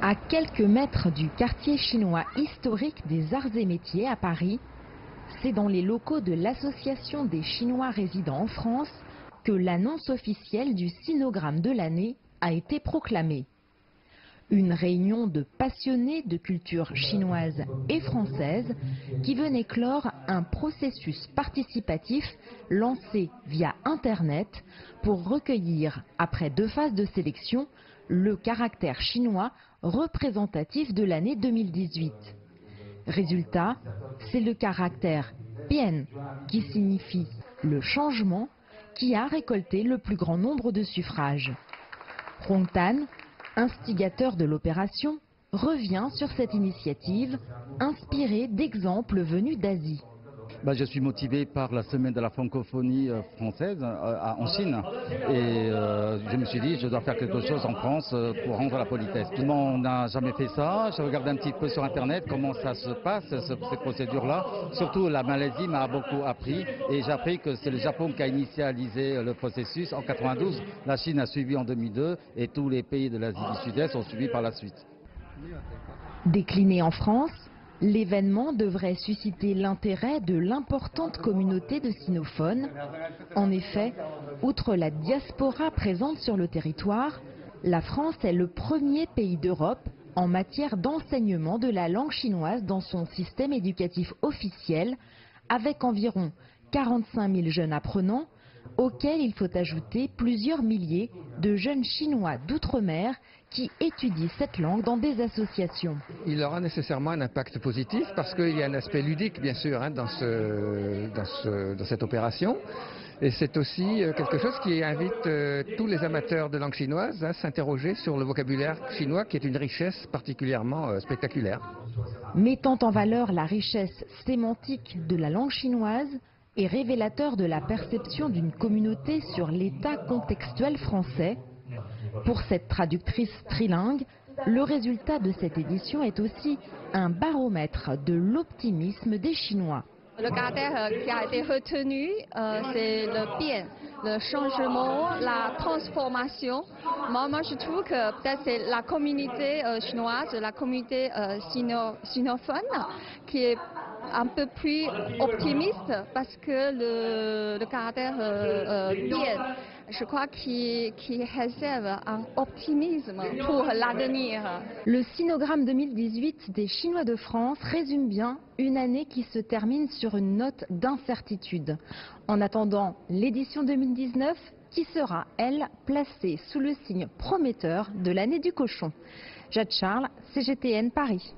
À quelques mètres du quartier chinois historique des Arts et Métiers à Paris, c'est dans les locaux de l'Association des Chinois résidant en France que l'annonce officielle du sinogramme de l'année a été proclamée. Une réunion de passionnés de culture chinoise et française qui venait clore un processus participatif lancé via Internet pour recueillir, après 2 phases de sélection, le caractère chinois représentatif de l'année 2018. Résultat, c'est le caractère Bian, qui signifie le changement, qui a récolté le plus grand nombre de suffrages. Hong Tan, instigateur de l'opération, revient sur cette initiative, inspirée d'exemples venus d'Asie. Je suis motivé par la semaine de la francophonie française en Chine et je me suis dit je dois faire quelque chose en France pour rendre la politesse. On n'a jamais fait ça, je regarde un petit peu sur internet comment ça se passe, cette procédure-là. Surtout la Malaisie m'a beaucoup appris et j'ai appris que c'est le Japon qui a initialisé le processus en 92, la Chine a suivi en 2002 et tous les pays de l'Asie du Sud-Est ont suivi par la suite. Décliné en France, l'événement devrait susciter l'intérêt de l'importante communauté de sinophones. En effet, outre la diaspora présente sur le territoire, la France est le premier pays d'Europe en matière d'enseignement de la langue chinoise dans son système éducatif officiel, avec environ 45 000 jeunes apprenants, auxquels il faut ajouter plusieurs milliers de jeunes chinois d'outre-mer qui étudient cette langue dans des associations. Il aura nécessairement un impact positif parce qu'il y a un aspect ludique bien sûr dans cette opération. Et c'est aussi quelque chose qui invite tous les amateurs de langue chinoise à s'interroger sur le vocabulaire chinois qui est une richesse particulièrement spectaculaire. Mettant en valeur la richesse sémantique de la langue chinoise et révélateur de la perception d'une communauté sur l'état contextuel français, pour cette traductrice trilingue, le résultat de cette édition est aussi un baromètre de l'optimisme des Chinois. Le caractère qui a été retenu, c'est le bien, le changement, la transformation. Moi, je trouve que peut-être c'est la communauté chinoise, la communauté sinophone qui est un peu plus optimiste parce que le caractère bien, je crois qu'il réserve un optimisme pour l'avenir. Le sinogramme 2018 des Chinois de France résume bien une année qui se termine sur une note d'incertitude. En attendant l'édition 2019 qui sera, elle, placée sous le signe prometteur de l'année du cochon. Jade Charles, CGTN Paris.